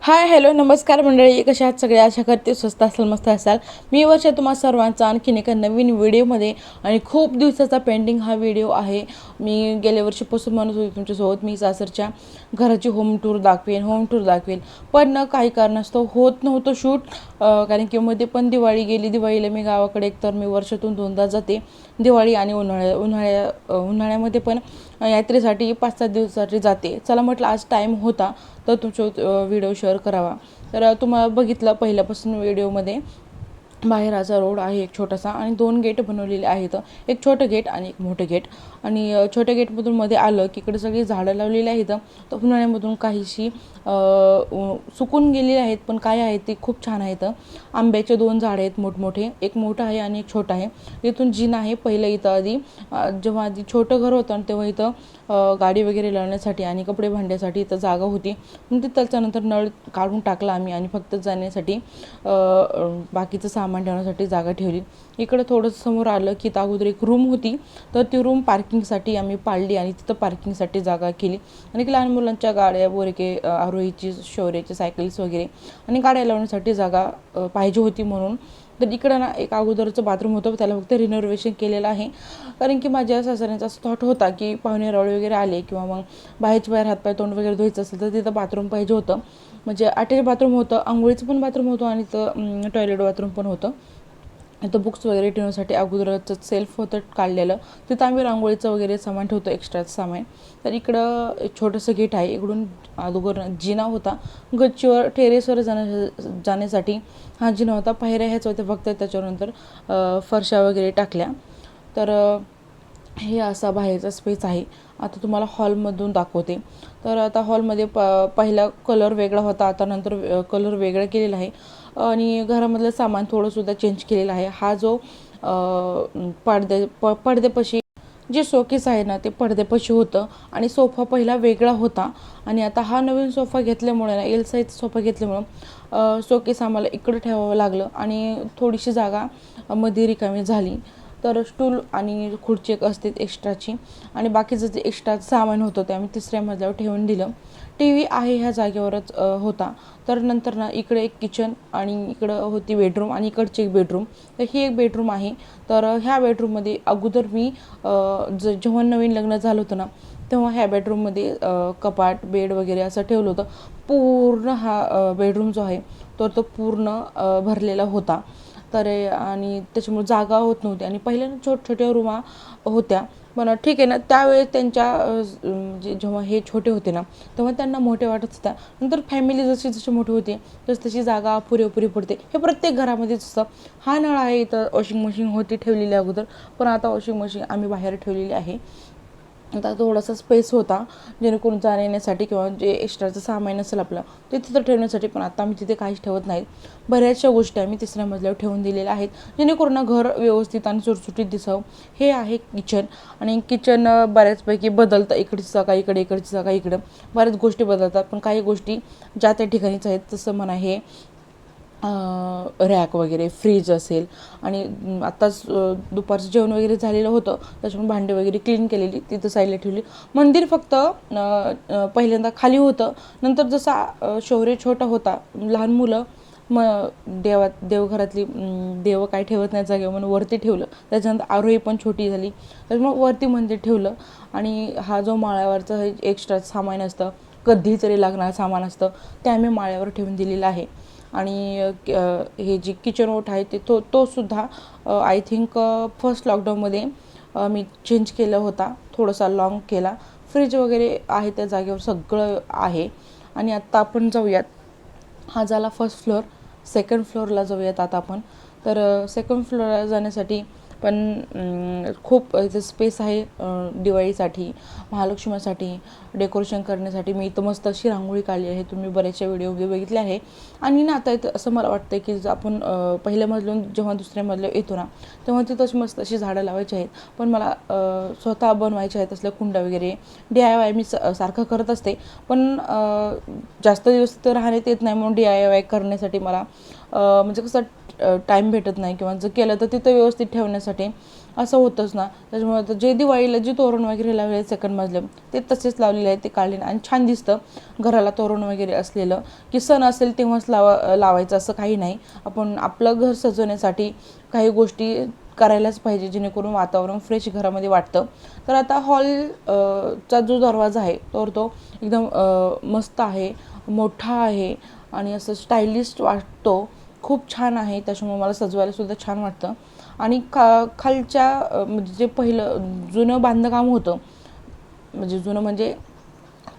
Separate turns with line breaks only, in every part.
Hi hello नमस्कार मंडळी, कशा आहात सगळे? आशा करते स्वस्त असाल, मस्त असाल. मी वर्षा तुम्हा सर्वांचा आणखीन एका नवीन व्हिडिओमध्ये आणि खूप दिवसाचा पेंडिंग हा व्हिडिओ आहे. मी गेल्या वर्षीपासून म्हणत होते तुमच्यासोबत मी सासरच्या घराची होम टूर दाखवेन पण काही कारणास्तव होत नव्हतं शूट. कारण की मध्ये पण दिवाळी गेली. दिवाळीला मी गावाकडे एकतर मी वर्षातून 2दा जाते, दिवाळी आणि उन्हाळ्यामध्ये पण यात्रेसाठी 5-7 दिवसासाठी जाते. चला म्हटलं आज टाईम होता तर तुमचं व्हिडिओ शेअर करावा. तर तुम्हाला बघितलं पहिल्यापासून व्हिडिओमध्ये बाहेरचा रोड आहे एक छोटासा आणि 2 गेट बनवलेले आहेत, एक छोटं गेट आणि एक मोठं गेट. आणि छोट्या गेटमधून मध्ये आलं की इकडे सगळी झाडं लावलेली आहेत. तर उन्हाळ्यामधून काहीशी सुकून गेलेली आहेत, पण काय आहेत ती खूप छान आहेत. आंब्याचे 2 झाडं आहेत मोठमोठे, एक मोठं आहे आणि एक छोटं आहे. इथून जिना आहे. पहिलं इथं आधी जेव्हा आधी छोटं घर होतं तेव्हा इथं गाडी वगैरे लावण्यासाठी आणि कपडे भांड्यासाठी इथं जागा होती. पण ती त्याच्यानंतर नळ काढून टाकला आम्ही आणि फक्त जाण्यासाठी बाकीचं सामान ठेवण्यासाठी जागा ठेवली. इकडं थोडंसं समोर आलं की अगोदर एक रूम होती, तर ती रूम पार्किंगसाठी आम्ही पाडली आणि तिथं पार्किंगसाठी जागा केली. आणि लहान मुलांच्या गाड्या, बोरके, आरोहीची, शौर्याची, सायकल्स वगैरे आणि गाड्या लावण्यासाठी जागा पाहिजे होती म्हणून. तर इकडं ना एक अगोदरचं बाथरूम होतं, त्याला फक्त रिनोव्हेशन केलेलं आहे. कारण की माझ्या सासऱ्यांचा असं थॉट होता की पाहुणे रावळे वगैरे आले किंवा मग बाहेरच्या बाहेर हातपाय तोंड वगैरे धुवायचं असेल तर तिथं बाथरूम पाहिजे होतं. म्हणजे अटॅच बाथरूम होतं, आंघोळीचं पण बाथरूम होतं आणि तर टॉयलेट बाथरूम पण होतं. इथं बुक्स वगैरे ठेवण्यासाठी अगोदरचं सेल्फ होतं काढलेलं, तिथं आम्ही रांगोळीचं वगैरे सामान ठेवतो, एक्स्ट्राचं सामान. तर इकडं एक छोटंसं गेट आहे. इकडून अगोदर जिना होता, गच्चीवर टेरेसवर जाण्यासाठी हा जिना होता. पायऱ्या ह्याच होत्या फक्त, त्याच्यानंतर फरशा वगैरे टाकल्या. तर हे असा बाहेरचा स्पेस आहे. आता तुम्हाला हॉलमधून दाखवते. तर आता हॉलमध्ये पहिला कलर वेगळा होता, आता नंतर कलर वेगळा केलेला आहे आणि घरामधलं सामान थोडंसुद्धा चेंज केलेलं आहे. हा जो पडद्यापाशी जे शोकेस आहे ना ते पडद्यापाशी होतं आणि सोफा पहिला वेगळा होता. आणि आता हा नवीन सोफा घेतल्यामुळे ना, एल साईज सोफा घेतल्यामुळं शोकेस आम्हाला इकडं ठेवावं लागलं आणि थोडीशी जागा मध्ये रिकामी झाली. तर स्टूल आणि खुर्ची एक असते एक्स्ट्राची आणि बाकीचं जे एक्स्ट्रा सामान होतं ते आम्ही तिसऱ्या मजल्यावर ठेवून दिलं. टी व्ही आहे ह्या जागेवरच होता. तर नंतर ना इकडे एक किचन आणि इकडं होती बेडरूम आणि इकडची एक बेडरूम. तर ही एक बेडरूम आहे. तर ह्या बेडरूममध्ये अगोदर मी जेव्हा नवीन लग्न झालं होतं ना तेव्हा ह्या बेडरूममध्ये कपाट, बेड वगैरे असं ठेवलं होतं. पूर्ण हा बेडरूम जो आहे तो पूर्ण भरलेला होता. तर आणि त्याच्यामुळे जागा होत नव्हती आणि पहिल्यांदा छोट्या रूमा होत्या. पण ठीक आहे ना, त्यावेळेस त्यांच्या जेव्हा हे छोटे होते ना तेव्हा त्यांना मोठे वाटत होत्या. नंतर फॅमिली जशी जशी मोठी होती तशी जागा पुरेपुरी पडते. हे प्रत्येक घरामध्येच असतं. हा नळ आहे इथं, वॉशिंग मशीन होती ठेवलेली अगोदर, पण आता वॉशिंग मशीन आम्ही बाहेर ठेवलेली आहे. आता थोडासा स्पेस होता जेणेकरून जाण्या येण्यासाठी किंवा जे एक्स्ट्राचं सामान असेल आपलं ते तिथं ठेवण्यासाठी, पण आता आम्ही तिथे काहीच ठेवत नाहीत. बऱ्याचशा गोष्टी आम्ही तिसऱ्या मजल्यावर ठेवून दिलेल्या आहेत जेणेकरून ना घर व्यवस्थित आणि सुटसुटीत दिसावं. हे आहे किचन आणि किचन बऱ्याचपैकी बदलतं. इकडची जागा इकडे, इकडची जागा इकडं, बऱ्याच गोष्टी बदलतात. पण काही गोष्टी ज्या त्या ठिकाणीच आहेत. तसं म्हणा हे रॅक वगैरे, फ्रीज असेल आणि आत्ताच दुपारचं जेवण वगैरे झालेलं होतं त्याच्यामुळे भांडे वगैरे क्लीन केलेली तिथं साईडला ठेवली. मंदिर फक्त पहिल्यांदा खाली होतं, नंतर जसा शौर्य छोटा होता, लहान मुलं देवघरातली देव काय ठेवत नाही जागेवर म्हणून वरती ठेवलं. त्याच्यानंतर आरोही पण छोटी झाली त्याच्यामुळे वरती मंदिर ठेवलं. आणि हा जो माळ्यावरचा एक्स्ट्रा सामान असतं, कधी तरी लागणारं सामान असतं, ते आम्ही माळ्यावर ठेवून दिलेलं आहे. आणि हे जे किचन ओट आहे तो सुद्धा आय थिंक फर्स्ट लॉकडाऊनमध्ये मी चेंज केला होता, थोडासा लॉंग केला. फ्रीज वगैरे आहे त्या जागेवर सगळं आहे. आणि आत्ता आपण जाऊयात, हा झाला फर्स्ट फ्लोअर. सेकंड फ्लोअरला जाऊयात आता आपण. तर सेकंड फ्लोअरला जाण्यासाठी पण खूप इथं स्पेस आहे. दिवाळीसाठी, महालक्ष्मीसाठी डेकोरेशन करण्यासाठी मी इथं मस्त अशी रांगोळी काढली आहे. तुम्ही बऱ्याचशा व्हिडिओ बघितले आहे. आणि ना आता इथं असं मला वाटतं की आपण पहिल्या मजल्याहून जेव्हा दुसऱ्या मजल्यावर येतो ना तेव्हा तिथं मस्त अशी झाडं लावायची आहेत. पण मला स्वतः बनवायचे आहेत असल्या कुंड्या वगैरे. DIY मी सारखं करत असते, पण जास्त दिवस तर राहण्यात येत नाही म्हणून DIY करण्यासाठी मला म्हणजे कसं टाईम भेटत नाही किंवा जर केलं तर तिथं व्यवस्थित ठेवण्यासाठी असं होतंच ना. त्याच्यामुळे तर जे दिवाळीला जे तोरण वगैरे लावलेले आहेत सेकंड मजले ते तसेच लावलेले आहेत, ते काढले आणि छान दिसतं घराला तोरण वगैरे असलेलं. की सण असेल तेव्हाच लावायचं असं काही नाही. आपण आपलं घर सजवण्यासाठी काही गोष्टी करायलाच पाहिजे जेणेकरून वातावरण फ्रेश घरामध्ये वाटतं. तर आता हॉल चा जो दरवाजा आहे तर तो एकदम मस्त आहे, मोठा आहे आणि असं स्टायलिस्ट वाटतो, खूप छान आहे. त्याच्यामुळे मला सजवायला सुद्धा छान वाटतं. आणि खालच्या म्हणजे जे पहिलं जुनं बांधकाम होतं, म्हणजे जुनं म्हणजे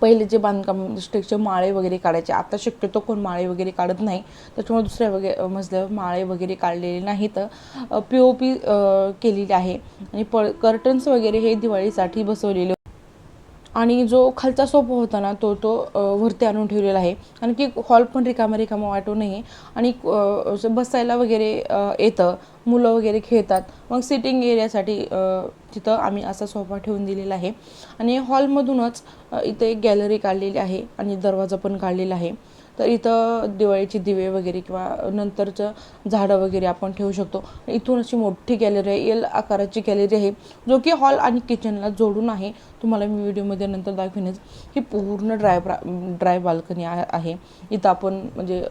पहिले जे बांधकाम स्टेजचे माळे वगैरे काढायचे, आता शक्यतो कोण माळे वगैरे काढत नाही. त्याच्यामुळे दुसऱ्या मजल्यावर माळे वगैरे काढलेले नाहीत. POP केलेली आहे आणि कर्टन्स वगैरे हे दिवाळीसाठी बसवलेले. आणि जो खालचा सोफा होता ना तो वरती आणून ठेवलेला आहे. आणि की हॉल पण रिकामा वाटू नये आणि बसायला वगैरे येतं, मुलं वगैरे खेळतात. मग सिटिंग एरियासाठी तिथं आम्ही असा सोफा ठेवून दिलेला आहे. आणि हॉलमधूनच इथं एक गॅलरी काढलेली आहे आणि दरवाजा पण काढलेला आहे. तर इथं दिवाळीचे दिवे वगैरे किंवा नंतरचं झाडं वगैरे आपण ठेवू शकतो. इथून अशी मोठी गॅलरी आहे, एल आकाराची गॅलरी आहे, जो की हॉल आणि किचनला जोडून आहे. तुम्हाला मी व्हिडिओमध्ये नंतर दाखवेनच. ही पूर्ण ड्राय बाल्कनी आहे. इथं आपण म्हणजे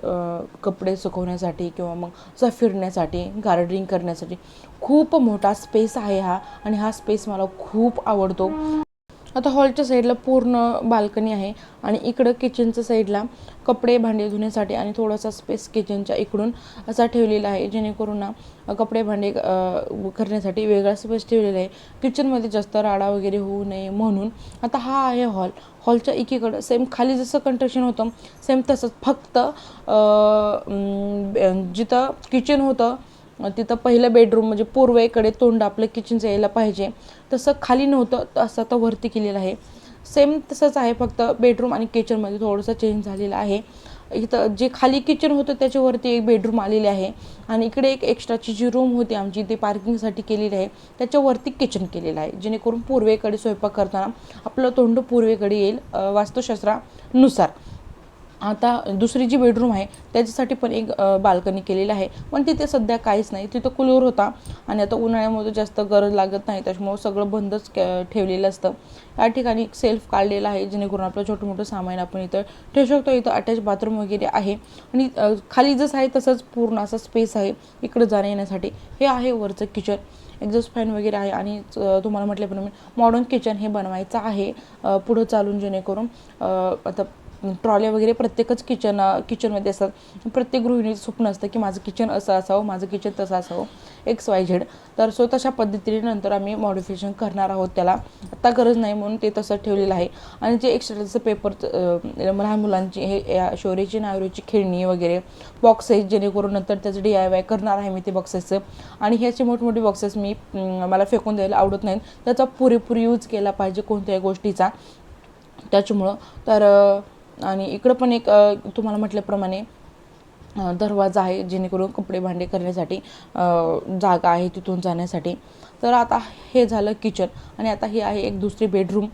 कपडे सुकवण्यासाठी किंवा मग असं फिरण्यासाठी, गार्डनिंग करण्यासाठी खूप मोठा स्पेस आहे हा. आणि हा स्पेस मला खूप आवडतो. आता हॉलच्या साईडला पूर्ण बाल्कनी आहे आणि इकडं किचनच्या साईडला कपडे भांडे धुण्यासाठी आणि थोडासा स्पेस किचनच्या इकडून असा ठेवलेला आहे, जेणेकरून ना कपडे भांडे करण्यासाठी वेगळा स्पेस ठेवलेला आहे. किचनमध्ये जास्त राडा वगैरे होऊ नये म्हणून. आता हा आहे हॉल. हॉलच्या एकीकडं सेम खाली जसं कंस्ट्रक्शन होतं सेम तसंच, फक्त जिथं किचन होतं तिथं पहिलं बेडरूम म्हणजे पूर्वेकडे तोंड आपलं किचनचं यायला पाहिजे, तसं खाली नव्हतं, तसं आता वरती केलेलं आहे. सेम तसंच आहे, फक्त बेडरूम आणि किचनमध्ये थोडंसं चेंज झालेलं आहे. इथं जे खाली किचन होतं त्याच्यावरती एक बेडरूम आलेले आहे आणि इकडे एक एक्स्ट्राची जी रूम होती आमची ती पार्किंगसाठी केलेली आहे, त्याच्यावरती किचन केलेलं आहे, जेणेकरून पूर्वेकडे स्वयंपाक करताना आपलं तोंड पूर्वेकडे येईल वास्तुशास्त्रानुसार. आता दुसरी जी बेडरूम आहे त्याच्यासाठी पण एक बाल्कनी केलेली आहे, पण तिथे सध्या काहीच नाही. तिथं कूलर होता आणि आता उन्हाळ्यामध्ये जास्त गरज लागत नाही, त्याच्यामुळं सगळं बंदच ठेवलेलं असतं. या ठिकाणी एक सेल्फ काढलेला आहे, जेणेकरून आपलं छोटं मोठं सामान आपण इथं ठेवू शकतो. इथं अटॅच बाथरूम वगैरे आहे आणि खाली जसं आहे तसंच पूर्ण असा स्पेस आहे इकडं जाण्या येण्यासाठी. हे आहे वरचं किचन, एक्झॉस्ट फॅन वगैरे आहे आणि तुम्हाला म्हटल्याप्रमाणे मॉडर्न किचन हे बनवायचं आहे पुढं चालून, जेणेकरून आता ट्रॉल्या वगैरे प्रत्येकच किचनमध्ये असतात. प्रत्येक गृहिणीचं स्वप्न असतं की माझं किचन असं असावं, माझं किचन तसं असावं, XYZ. तर तशा पद्धतीने नंतर आम्ही मॉडिफिकेशन करणार आहोत त्याला. आत्ता गरज नाही म्हणून ते तसं ठेवलेलं आहे. आणि जे एक्स्ट्राचं पेपर लहान मुलांची हे शौर्याची नावरीची खेळणी वगैरे बॉक्सेस, जेणेकरून नंतर त्याचं DIY करणार आहे मी ते बॉक्सेसचं. आणि ह्याचे मोठमोठे बॉक्सेस मला फेकून द्यायला आवडत नाहीत, त्याचा पुरेपूर यूज केला पाहिजे कोणत्याही गोष्टीचा, त्याच्यामुळं. तर आणि इकडं पण एक तुम्हाला म्हटल्याप्रमाणे दरवाजा आहे, जेणेकरून कपडे भांडे करण्यासाठी जागा आहे तिथून जाण्यासाठी. तर आता हे झालं किचन. आणि आता ही आहे एक दुसरी बेडरूम.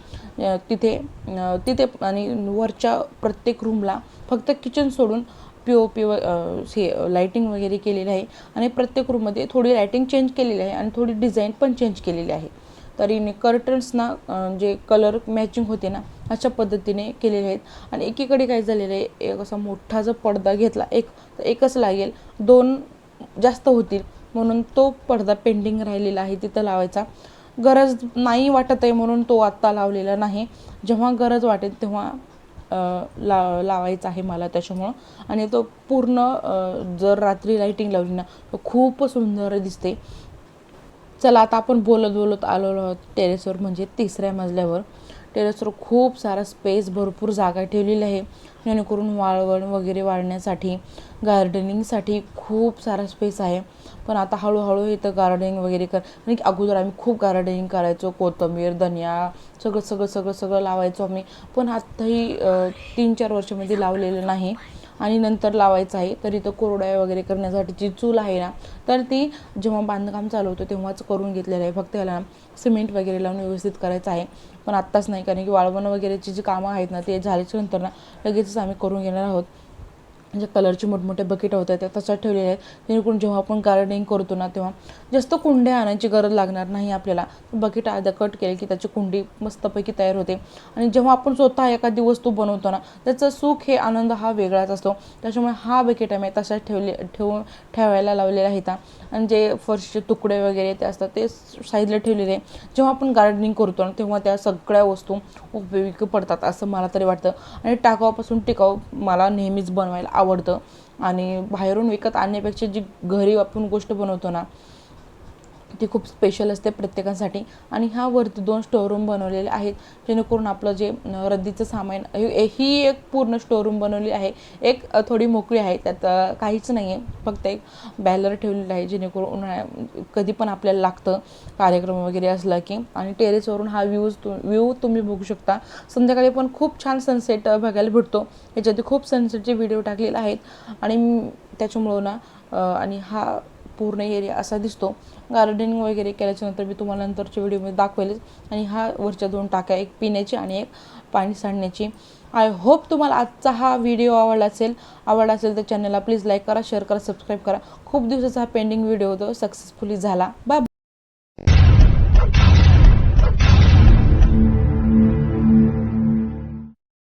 तिथे आणि वरच्या प्रत्येक रूमला फक्त किचन सोडून POP हे लाईटिंग वगैरे केलेली आहे आणि प्रत्येक रूममध्ये थोडी लाईटिंग चेंज केलेली आहे आणि थोडी डिझाईन पण चेंज केलेली आहे. तरी कर्टन्सना जे कलर मॅचिंग होते ना अशा पद्धतीने केलेले आहेत. आणि एकीकडे काय झालेलं आहे, एक असा मोठा जर पडदा घेतला एकच लागेल, 2 जास्त होतील, म्हणून तो पडदा पेंडिंग राहिलेला आहे तिथं लावायचा. गरज नाही वाटत आहे म्हणून तो आत्ता लावलेला नाही, जेव्हा गरज वाटेल तेव्हा लावायचा आहे मला त्याच्यामुळं. आणि तो पूर्ण जर रात्री लाईटिंग लावली ना तर खूप सुंदर दिसते. चला आता आपण बोलत आलो आहोत टेरेसवर, म्हणजे 3ऱ्या मजल्यावर. टेरेसवर खूप सारा स्पेस, भरपूर जागा ठेवलेली आहे, जेणेकरून वाळवण वगैरे वाढण्यासाठी, गार्डनिंगसाठी खूप सारा स्पेस आहे. पण आता हळूहळू इथं गार्डनिंग वगैरे आणि अगोदर आम्ही खूप गार्डनिंग करायचो, कोथिंबीर, धनिया सगळं लावायचो आम्ही. पण आत्ताही 3-4 वर्षामध्ये लावलेलं नाही आणि नंतर लावायचं आहे. तर इथं कोरड्या वगैरे करण्यासाठीची चूल आहे ना, तर ती जेव्हा बांधकाम चालू होतं तेव्हाच करून घेतलेलं आहे. फक्त याला सिमेंट वगैरे लावून व्यवस्थित करायचं आहे, पण आत्ताच नाही, कारण की वाळवण वगैरेची जी कामं आहेत ना ते झाल्याच्या नंतर ना लगेचच आम्ही करून घेणार आहोत. म्हणजे कलरचे मोठमोठे बकेट होते ते तसं ठेवलेले आहेत, जेणेकरून जेव्हा आपण गार्डनिंग करतो ना तेव्हा जास्त कुंड्या आणायची गरज लागणार नाही आपल्याला. बकेट अर्धा कट केले की त्याची कुंडी मस्तपैकी तयार होते. आणि जेव्हा आपण स्वतः एखादी वस्तू बनवतो ना त्याचं सुख हे आनंद हा वेगळाच असतो. त्याच्यामुळे हा बकेट आम्ही तसाच ठेवायला लावलेला आहेत. आणि जे फर्शचे तुकडे वगैरे ते असतात ते साईडला ठेवलेले. जेव्हा आपण गार्डनिंग करतो ना तेव्हा त्या सगळ्या वस्तू उपयोगी पडतात असं मला तरी वाटतं. आणि टाकाऊपासून टिकाऊ मला नेहमीच बनवायला आवडतं. आणि बाहेरून विकत आणण्यापेक्षा जी घरी आपण गोष्ट बनवतो ना ती खूप स्पेशल असते प्रत्येकासाठी. आणि ह्या वरती 2 स्टोअरूम बनवलेले आहेत, जेणेकरून आपलं जे रद्दीचं सामान ही एक पूर्ण स्टोअरूम बनवली आहे. एक थोडी मोकळी आहे, त्यात काहीच नाही आहे, फक्त एक बॅलर ठेवलेलं आहे, जेणेकरून कधी पण आपल्याला लागतं कार्यक्रम वगैरे असला की. आणि टेरेसवरून हा व्ह्यू तुम्ही बघू शकता. संध्याकाळी पण खूप छान सनसेट बघायला भेटतो. याच्यात खूप सनसेटचे व्हिडिओ टाकलेले आहेत. आणि त्याच्यामुळं ना आणि हा पूर्ण एरिया असा दिसतो. गार्डनिंग वगैरे केल्याच्यानंतर मी तुम्हाला नंतरच्या व्हिडिओमध्ये दाखवेलच. आणि हा वरच्या 2 टाक्या, एक पिण्याची आणि एक पाणी सांडण्याची. आय होप तुम्हाला आजचा हा व्हिडिओ आवडला असेल तर चॅनलला प्लीज लाईक करा, शेअर करा, सबस्क्राईब करा. खूप दिवसाचा हा पेंडिंग व्हिडिओ होता, सक्सेसफुली झाला. Bye bye.